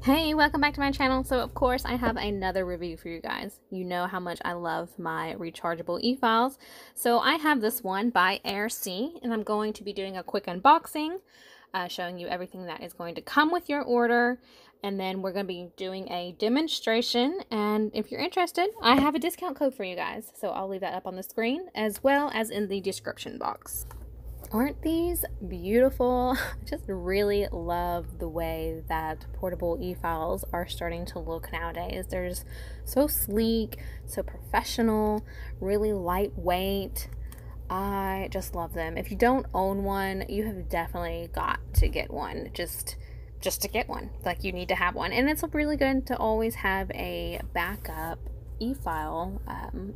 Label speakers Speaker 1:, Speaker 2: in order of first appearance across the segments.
Speaker 1: Hey, welcome back to my channel. So of course I have another review for you guys. You know how much I love my rechargeable e-files. So I have this one by AIRSEE, and I'm going to be doing a quick unboxing, showing you everything that is going to come with your order. And then we're going to be doing a demonstration. And if you're interested, I have a discount code for you guys. So I'll leave that up on the screen as well as in the description box. Aren't these beautiful? I just really love the way that portable e-files are starting to look nowadays. They're just so sleek, so professional, really lightweight. I just love them. If you don't own one, you have definitely got to get one. Just to get one. Like, you need to have one. And it's really good to always have a backup e-file,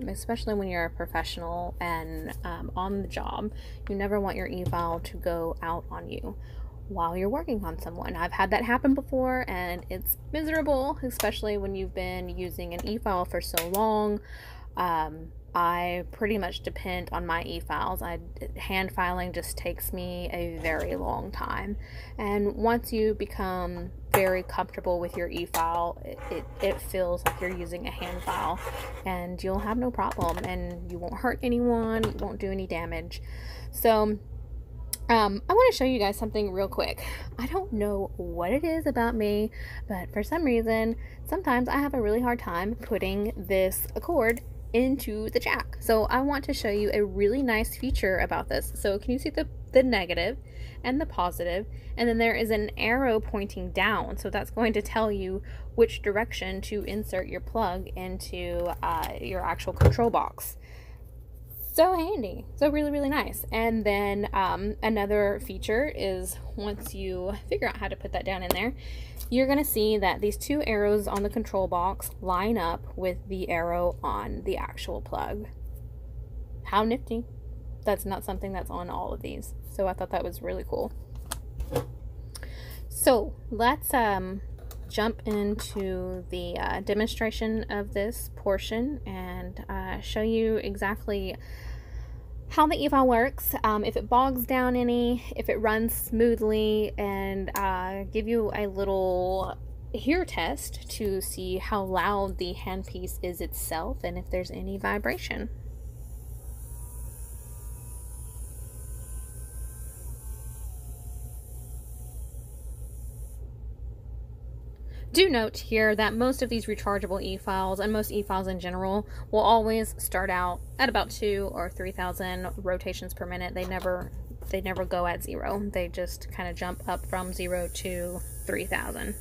Speaker 1: especially when you're a professional and on the job. You never want your e-file to go out on you while you're working on someone. I've had that happen before, and it's miserable, especially when you've been using an e-file for so long. I pretty much depend on my e-files. Hand filing just takes me a very long time, and once you become very comfortable with your e-file, it feels like you're using a hand file, and you'll have no problem, and you won't hurt anyone, you won't do any damage. So I want to show you guys something real quick. I don't know what it is about me, but for some reason sometimes I have a really hard time putting this cord into the jack. So I want to show you a really nice feature about this. So can you see the negative and the positive, and then there is an arrow pointing down, so that's going to tell you which direction to insert your plug into your actual control box. So handy, so really nice. And then another feature is, once you figure out how to put that down in there, you're going to see that these two arrows on the control box line up with the arrow on the actual plug. How nifty. That's not something that's on all of these, so I thought that was really cool. So let's jump into the demonstration of this portion and show you exactly how the e-file works, if it bogs down any, if it runs smoothly, and give you a little hear test to see how loud the handpiece is itself and if there's any vibration. Do note here that most of these rechargeable e-files, and most e-files in general, will always start out at about 2,000 or 3,000 rotations per minute. They never go at 0. They just kind of jump up from 0 to 3,000.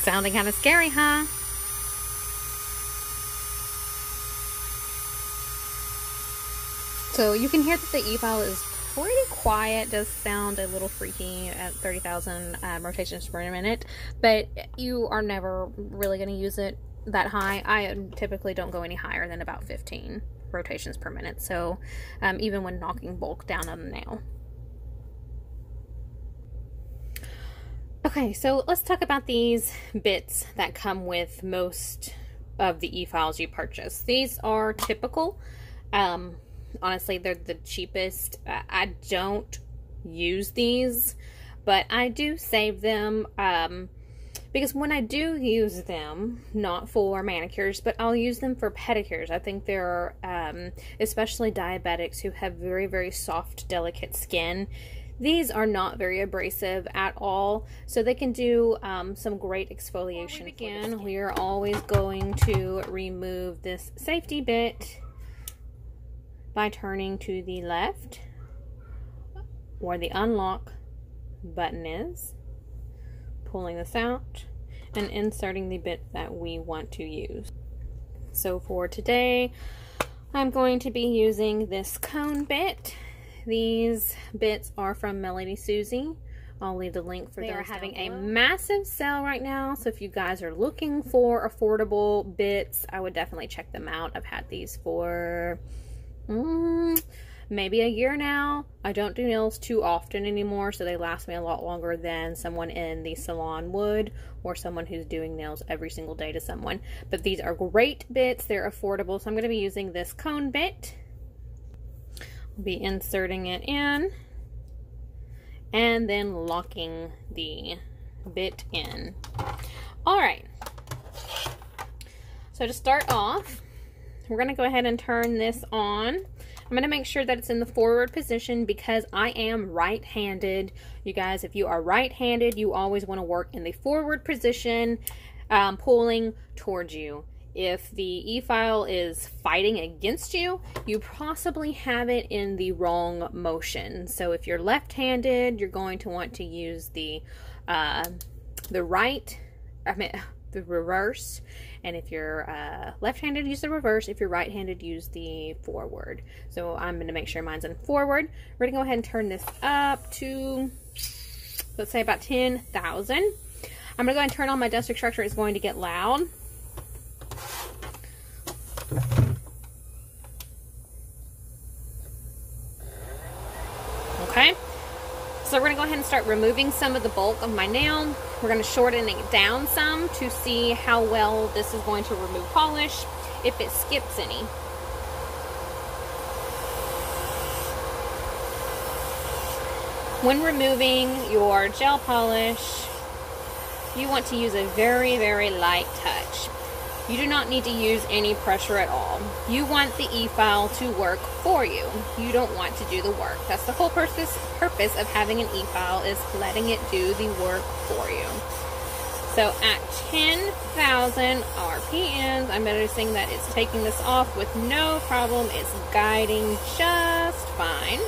Speaker 1: Sounding kind of scary, huh? So you can hear that the e-file is pretty quiet, does sound a little freaky at 30,000 rotations per minute, but you are never really going to use it that high. I typically don't go any higher than about 15 rotations per minute, so even when knocking bulk down on a nail. Okay, so let's talk about these bits that come with most of the e-files you purchase. These are typical. Honestly, they're the cheapest. I don't use these, but I do save them because when I do use them, not for manicures, but I'll use them for pedicures. I think there are, especially diabetics who have very soft, delicate skin. These are not very abrasive at all, so they can do some great exfoliation. Again, we are always going to remove this safety bit by turning to the left, where the unlock button is, pulling this out, and inserting the bit that we want to use. So for today, I'm going to be using this cone bit. These bits are from MelodySuzie. I'll leave the link for those. They are having a massive sale right now, so if you guys are looking for affordable bits, I would definitely check them out. I've had these for maybe a year now. I don't do nails too often anymore, so they last me a lot longer than someone in the salon would, or someone who's doing nails every single day to someone. But these are great bits. They're affordable, so I'm going to be using this cone bit. I'll be inserting it in and then locking the bit in. All right. So to start off, we're going to go ahead and turn this on. I'm going to make sure that it's in the forward position because I am right-handed. You guys, if you are right-handed, you always want to work in the forward position, pulling towards you. If the E-file is fighting against you, you possibly have it in the wrong motion. So if you're left-handed, you're going to want to use the reverse. And if you're left-handed, use the reverse. If you're right-handed, use the forward. So I'm going to make sure mine's in forward. We're going to go ahead and turn this up to, let's say, about 10,000. I'm going to go ahead and turn on my dust extractor. It's going to get loud. Okay. So we're going to go ahead and start removing some of the bulk of my nail. We're going to shorten it down some to see how well this is going to remove polish, if it skips any. When removing your gel polish, you want to use a very, very light touch. You do not need to use any pressure at all. You want the E-file to work for you. You don't want to do the work. That's the whole purpose of having an E-file, is letting it do the work for you. So at 10,000 RPMs, I'm noticing that it's taking this off with no problem. It's guiding just fine.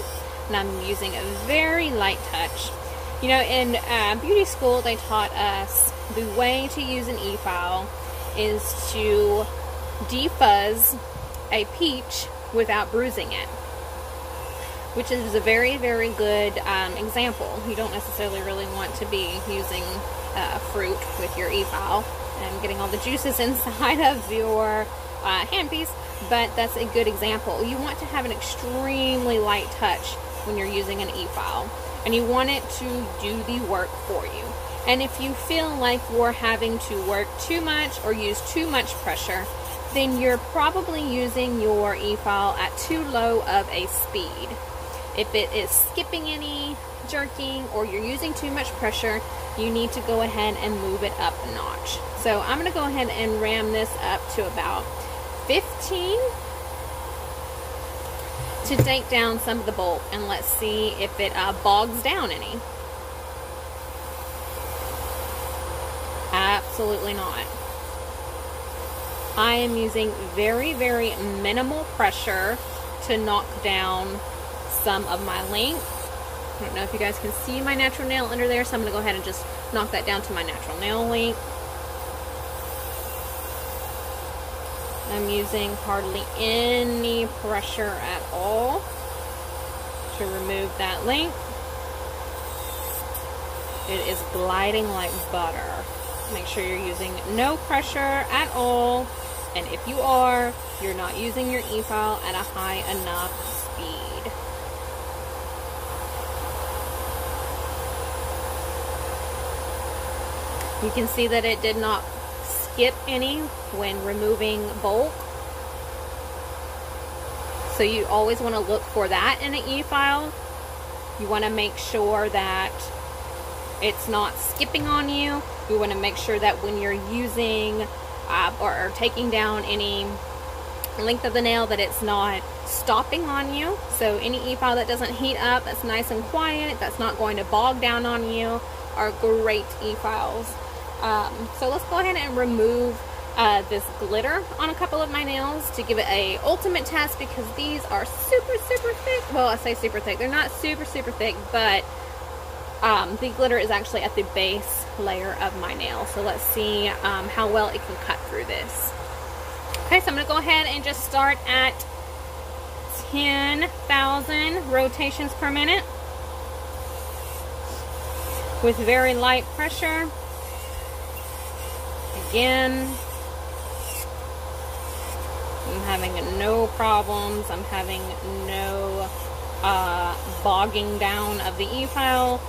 Speaker 1: And I'm using a very light touch. You know, in beauty school, they taught us the way to use an E-file is to defuzz a peach without bruising it, which is a very, very good example. You don't necessarily really want to be using fruit with your E-file and getting all the juices inside of your handpiece, but that's a good example. You want to have an extremely light touch when you're using an E-file, and you want it to do the work for you. And if you feel like you're having to work too much or use too much pressure, then you're probably using your E-file at too low of a speed. If it is skipping any, jerking, or you're using too much pressure, you need to go ahead and move it up a notch. So I'm going to go ahead and ram this up to about 15 to take down some of the bulk, and let's see if it bogs down any. Absolutely not. I am using very, very minimal pressure to knock down some of my length. I don't know if you guys can see my natural nail under there, so I'm going to go ahead and just knock that down to my natural nail length. I'm using hardly any pressure at all to remove that length. It is gliding like butter. Make sure you're using no pressure at all, and if you are, you're not using your E-file at a high enough speed. You can see that it did not skip any when removing bulk. So you always want to look for that in an E-file. You want to make sure that it's not skipping on you. You want to make sure that when you're using or taking down any length of the nail, that it's not stopping on you. So any E-file that doesn't heat up, that's nice and quiet, that's not going to bog down on you, are great E-files. So let's go ahead and remove this glitter on a couple of my nails to give it a ultimate test, because these are super, super thick. Well, I say super thick. They're not super, super thick, but the glitter is actually at the base layer of my nail. So let's see how well it can cut through this. Okay, so I'm going to go ahead and just start at 10,000 rotations per minute with very light pressure. Again, I'm having no problems. I'm having no bogging down of the Efile.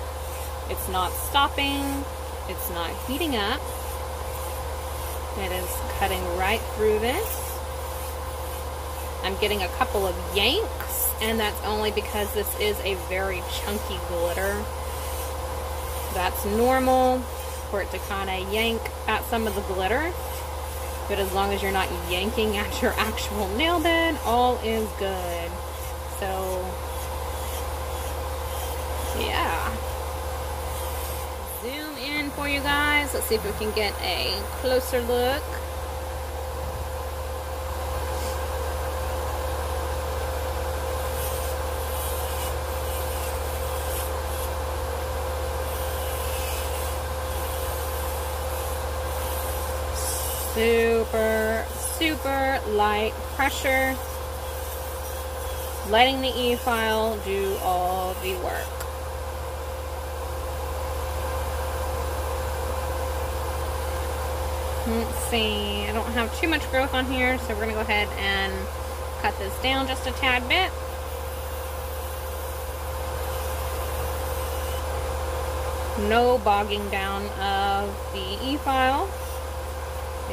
Speaker 1: It's not stopping. It's not heating up. It is cutting right through this. I'm getting a couple of yanks, and that's only because this is a very chunky glitter. That's normal for it to kind of yank at some of the glitter, but as long as you're not yanking at your actual nail bed, all is good. So yeah, zoom in for you guys. Let's see if we can get a closer look. Super light pressure, letting the Efile do all the work. Let's see, I don't have too much growth on here, so we're going to go ahead and cut this down just a tad bit. No bogging down of the Efile.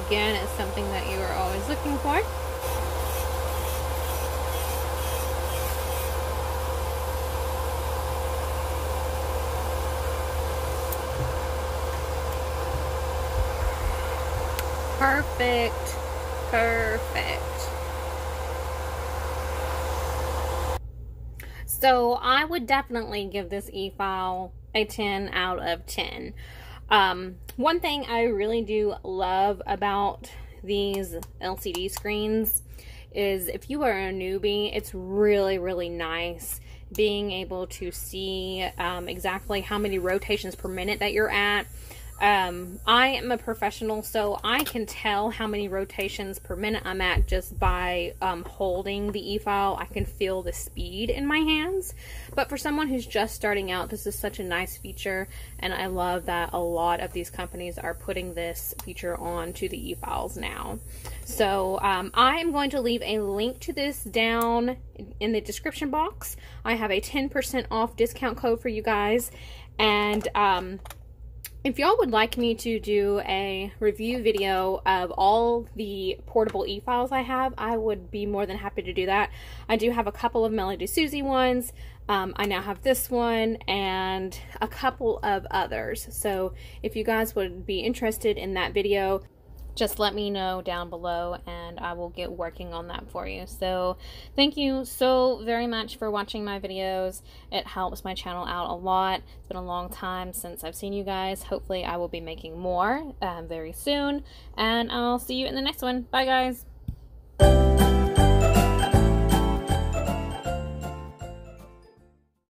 Speaker 1: Again, it's something that you are always looking for. Perfect. Perfect. So I would definitely give this Efile a 10 out of 10. One thing I really do love about these LCD screens is if you are a newbie, it's really nice being able to see exactly how many rotations per minute that you're at. I am a professional, so I can tell how many rotations per minute I'm at just by holding the Efile. I can feel the speed in my hands. But for someone who's just starting out, this is such a nice feature, and I love that a lot of these companies are putting this feature on to the Efiles now. So I am going to leave a link to this down in the description box. I have a 10% off discount code for you guys, and if y'all would like me to do a review video of all the portable Efiles I have, I would be more than happy to do that. I do have a couple of MelodySuzie ones. I now have this one and a couple of others. So if you guys would be interested in that video, just let me know down below and I will get working on that for you. So thank you so very much for watching my videos. It helps my channel out a lot. It's been a long time since I've seen you guys. Hopefully I will be making more very soon, and I'll see you in the next one. Bye guys.